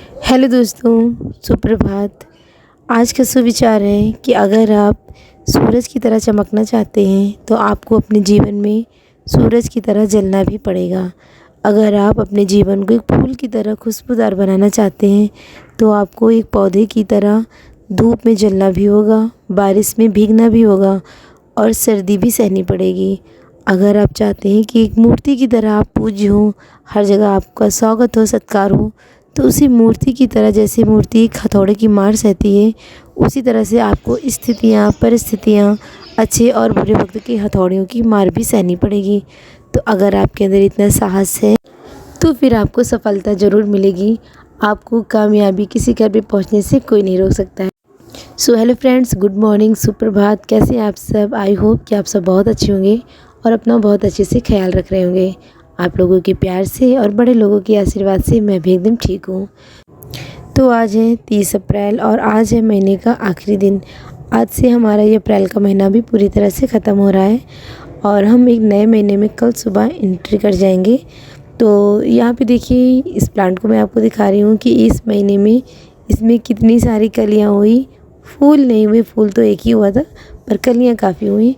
Hello दोस्तों, सुप्रभात। आज का सुविचार है कि अगर आप सूरज की तरह चमकना चाहते हैं तो आपको अपने जीवन में सूरज की तरह जलना भी पड़ेगा। अगर आप अपने जीवन को एक फूल की तरह खुशबूदार बनाना चाहते हैं तो आपको एक पौधे की तरह धूप में जलना भी होगा, बारिश में भीगना भी होगा और सर्दी भी सहनी पड़ेगी। अगर आप चाहते हैं कि एक मूर्ति की तरह आप पूज्य हो, हर जगह आपका स्वागत हो, सत्कार हो, तो उसी मूर्ति की तरह, जैसे मूर्ति एक हथौड़े की मार सहती है, उसी तरह से आपको स्थितियाँ, परिस्थितियाँ, अच्छे और बुरे वक्त की हथौड़ियों की मार भी सहनी पड़ेगी। तो अगर आपके अंदर इतना साहस है तो फिर आपको सफलता ज़रूर मिलेगी। आपको कामयाबी की शिखर पे पहुंचने से कोई नहीं रोक सकता है। So hello friends, good morning, सुप्रभात। कैसे हैं आप सब? आई होप कि आप सब बहुत अच्छे होंगे और अपना बहुत अच्छे से ख्याल रख रहे होंगे। आप लोगों के प्यार से और बड़े लोगों के आशीर्वाद से मैं भी एकदम ठीक हूँ। तो आज है 30 अप्रैल और आज है महीने का आखिरी दिन। आज से हमारा ये अप्रैल का महीना भी पूरी तरह से ख़त्म हो रहा है और हम एक नए महीने में कल सुबह एंट्री कर जाएंगे। तो यहाँ पे देखिए, इस प्लांट को मैं आपको दिखा रही हूँ कि इस महीने में इसमें कितनी सारी कलियाँ हुई। फूल नहीं हुए, फूल तो एक ही हुआ था, पर कलियाँ काफ़ी हुई।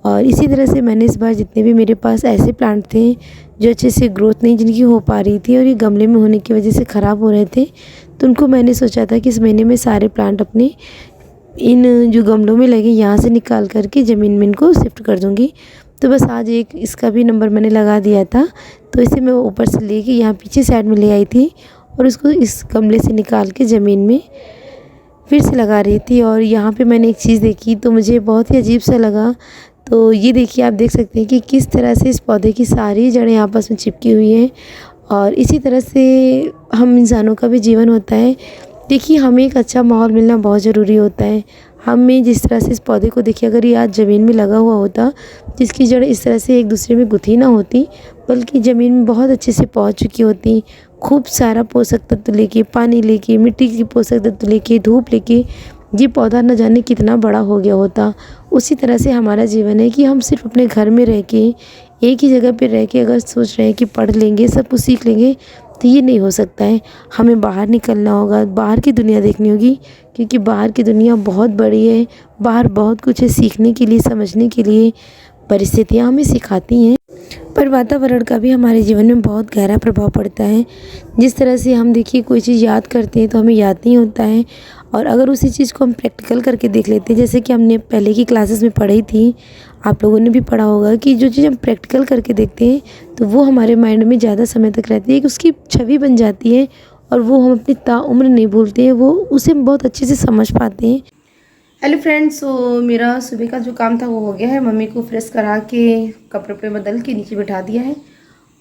और इसी तरह से मैंने इस बार जितने भी मेरे पास ऐसे प्लांट थे जो अच्छे से ग्रोथ नहीं जिनकी हो पा रही थी और ये गमले में होने की वजह से ख़राब हो रहे थे, तो उनको मैंने सोचा था कि इस महीने में सारे प्लांट अपने इन जो गमलों में लगे यहाँ से निकाल करके ज़मीन में इनको शिफ्ट कर दूँगी। तो बस आज एक इसका भी नंबर मैंने लगा दिया था, तो इसे मैं ऊपर से लेके यहाँ पीछे साइड में ले आई थी और इसको इस गमले से निकाल के ज़मीन में फिर से लगा रही थी। और यहाँ पे मैंने एक चीज़ देखी तो मुझे बहुत ही अजीब सा लगा। तो ये देखिए, आप देख सकते हैं कि किस तरह से इस पौधे की सारी जड़ें आपस में चिपकी हुई हैं और इसी तरह से हम इंसानों का भी जीवन होता है। देखिए, हमें एक अच्छा माहौल मिलना बहुत ज़रूरी होता है। हमें जिस तरह से इस पौधे को देखिए, अगर ये आज ज़मीन में लगा हुआ होता, जिसकी जड़ इस तरह से एक दूसरे में गुथी ना होती, बल्कि ज़मीन में बहुत अच्छे से पहुँच चुकी होती, खूब सारा पोषक तत्व लेके, पानी लेके, मिट्टी की पोषक तत्व लेके, धूप लेके ये पौधा न जाने कितना बड़ा हो गया होता। उसी तरह से हमारा जीवन है कि हम सिर्फ अपने घर में रह के, एक ही जगह पे रह के अगर सोच रहे हैं कि पढ़ लेंगे, सब कुछ सीख लेंगे, तो ये नहीं हो सकता है। हमें बाहर निकलना होगा, बाहर की दुनिया देखनी होगी, क्योंकि बाहर की दुनिया बहुत बड़ी है। बाहर बहुत कुछ है सीखने के लिए, समझने के लिए। परिस्थितियाँ हमें सिखाती हैं, पर वातावरण का भी हमारे जीवन में बहुत गहरा प्रभाव पड़ता है। जिस तरह से हम देखिए कोई चीज़ याद करते हैं तो हमें याद नहीं होता है, और अगर उसी चीज़ को हम प्रैक्टिकल करके देख लेते हैं, जैसे कि हमने पहले की क्लासेस में पढ़ी थी, आप लोगों ने भी पढ़ा होगा कि जो चीज़ हम प्रैक्टिकल करके देखते हैं तो वो हमारे माइंड में ज़्यादा समय तक रहती है, कि उसकी छवि बन जाती है और वो हम अपनी ताउम्र नहीं भूलते हैं, वो उसे हम बहुत अच्छे से समझ पाते हैं। हेलो फ्रेंड्स, तो मेरा सुबह का जो काम था वो हो गया है। मम्मी को फ्रेश करा के कपड़े पे बदल के नीचे बिठा दिया है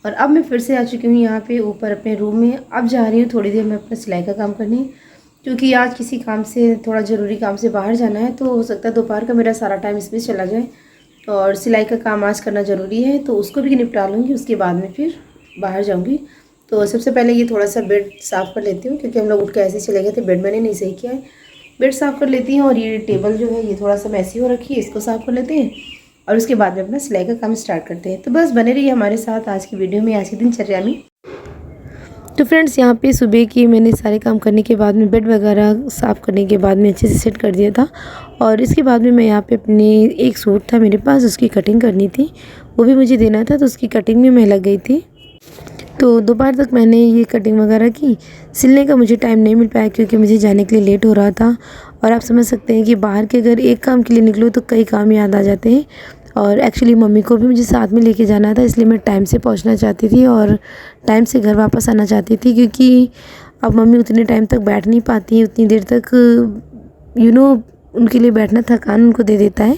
और अब मैं फिर से आ चुकी हूँ यहाँ पे ऊपर अपने रूम में। अब जा रही हूँ थोड़ी देर में अपना सिलाई का काम करने, क्योंकि आज किसी काम से, थोड़ा ज़रूरी काम से बाहर जाना है, तो हो सकता है दोपहर का मेरा सारा टाइम इसमें चला जाए। और सिलाई का काम आज करना ज़रूरी है, तो उसको भी निपटा लूँगी, उसके बाद में फिर बाहर जाऊँगी। तो सबसे पहले ये थोड़ा सा बेड साफ़ कर लेती हूँ, क्योंकि हम लोग उठ के ऐसे चले गए थे, बेड मैंने नहीं सही किया है। बेड साफ़ कर लेती हूँ और ये टेबल जो है ये थोड़ा सा मैसी हो रखी है, इसको साफ़ कर लेते हैं और उसके बाद में अपना सिलाई का काम स्टार्ट करते हैं। तो बस बने रहिए हमारे साथ आज की वीडियो में, आज की दिनचर्या में। तो फ्रेंड्स, यहाँ पे सुबह की मैंने सारे काम करने के बाद में बेड वगैरह साफ़ करने के बाद में अच्छे से सेट कर दिया था, और इसके बाद में मैं यहाँ पे अपने एक सूट था मेरे पास, उसकी कटिंग करनी थी, वो भी मुझे देना था, तो उसकी कटिंग में मैं लग गई थी। तो दोपहर तक मैंने ये कटिंग वगैरह की। सिलने का मुझे टाइम नहीं मिल पाया क्योंकि मुझे जाने के लिए लेट हो रहा था, और आप समझ सकते हैं कि बाहर के अगर एक काम के लिए निकलो तो कई काम याद आ जाते हैं। और एक्चुअली मम्मी को भी मुझे साथ में लेके जाना था, इसलिए मैं टाइम से पहुंचना चाहती थी और टाइम से घर वापस आना चाहती थी, क्योंकि अब मम्मी उतने टाइम तक बैठ नहीं पाती, उतनी देर तक उनके लिए बैठना थकान उनको दे देता है।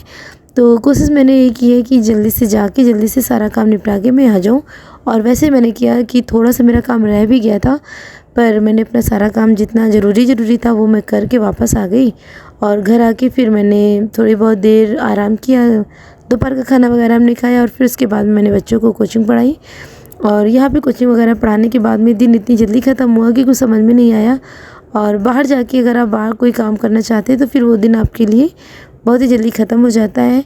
तो कोशिश मैंने ये की है कि जल्दी से जाके जल्दी से सारा काम निपटा के मैं आ जाऊँ। और वैसे मैंने किया कि थोड़ा सा मेरा काम रह भी गया था, पर मैंने अपना सारा काम जितना ज़रूरी था वो मैं करके वापस आ गई। और घर आके फिर मैंने थोड़ी बहुत देर आराम किया, दोपहर का खाना वगैरह हमने खाया और फिर उसके बाद मैंने बच्चों को कोचिंग पढ़ाई। और यहाँ पे कोचिंग वगैरह पढ़ाने के बाद में दिन इतनी जल्दी ख़त्म हुआ कि कुछ समझ में नहीं आया। और बाहर जाके अगर आप बाहर कोई काम करना चाहते हैं तो फिर वो दिन आपके लिए बहुत ही जल्दी ख़त्म हो जाता है।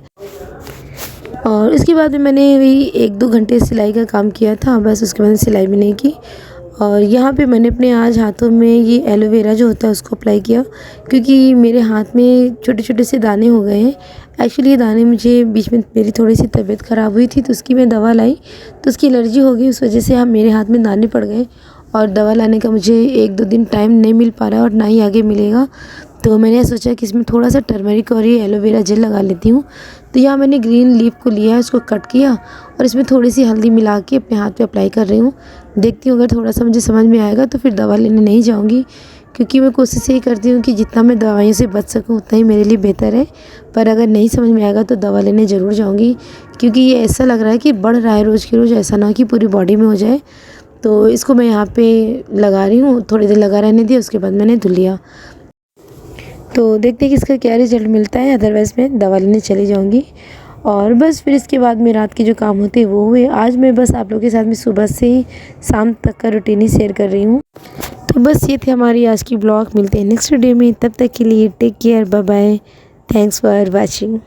और इसके बाद में मैंने वही 1-2 घंटे सिलाई का काम किया था, बस उसके बाद सिलाई भी नहीं की। और यहाँ पे मैंने अपने आज हाथों में ये एलोवेरा जो होता है उसको अप्लाई किया, क्योंकि मेरे हाथ में छोटे छोटे से दाने हो गए हैं। एक्चुअली ये दाने मुझे बीच में मेरी थोड़ी सी तबीयत ख़राब हुई थी तो उसकी मैं दवा लाई तो उसकी एलर्जी हो गई, उस वजह से हम मेरे हाथ में दाने पड़ गए और दवा लाने का मुझे 1-2 दिन टाइम नहीं मिल पा रहा है और ना ही आगे मिलेगा। तो मैंने सोचा कि इसमें थोड़ा सा टर्मरिक और ये एलोवेरा जेल लगा लेती हूँ। तो यहाँ मैंने ग्रीन लीफ को लिया है, उसको कट किया और इसमें थोड़ी सी हल्दी मिला के अपने हाथ पे अप्लाई कर रही हूँ। देखती हूँ अगर थोड़ा सा मुझे समझ में आएगा तो फिर दवा लेने नहीं जाऊँगी, क्योंकि मैं कोशिश यही करती हूँ कि जितना मैं दवाइयों से बच सकूँ उतना ही मेरे लिए बेहतर है। पर अगर नहीं समझ में आएगा तो दवा लेने ज़रूर जाऊँगी, क्योंकि ये ऐसा लग रहा है कि बढ़ रहा है रोज़ की रोज़, ऐसा ना कि पूरी बॉडी में हो जाए। तो इसको मैं यहाँ पे लगा रही हूँ, थोड़ी देर लगा रहने दिया, उसके बाद मैंने धुल लिया। तो देखते हैं कि इसका क्या रिज़ल्ट मिलता है, अदरवाइज़ मैं दवा लेने चली जाऊँगी। और बस फिर इसके बाद में रात के जो काम होते हैं वो हुए। आज मैं बस आप लोगों के साथ में सुबह से ही शाम तक का रूटीन ही शेयर कर रही हूँ। तो बस ये थे हमारी आज की ब्लॉग। मिलते हैं नेक्स्ट वीडियो में, तब तक के लिए take care, bye bye, thanks for watching.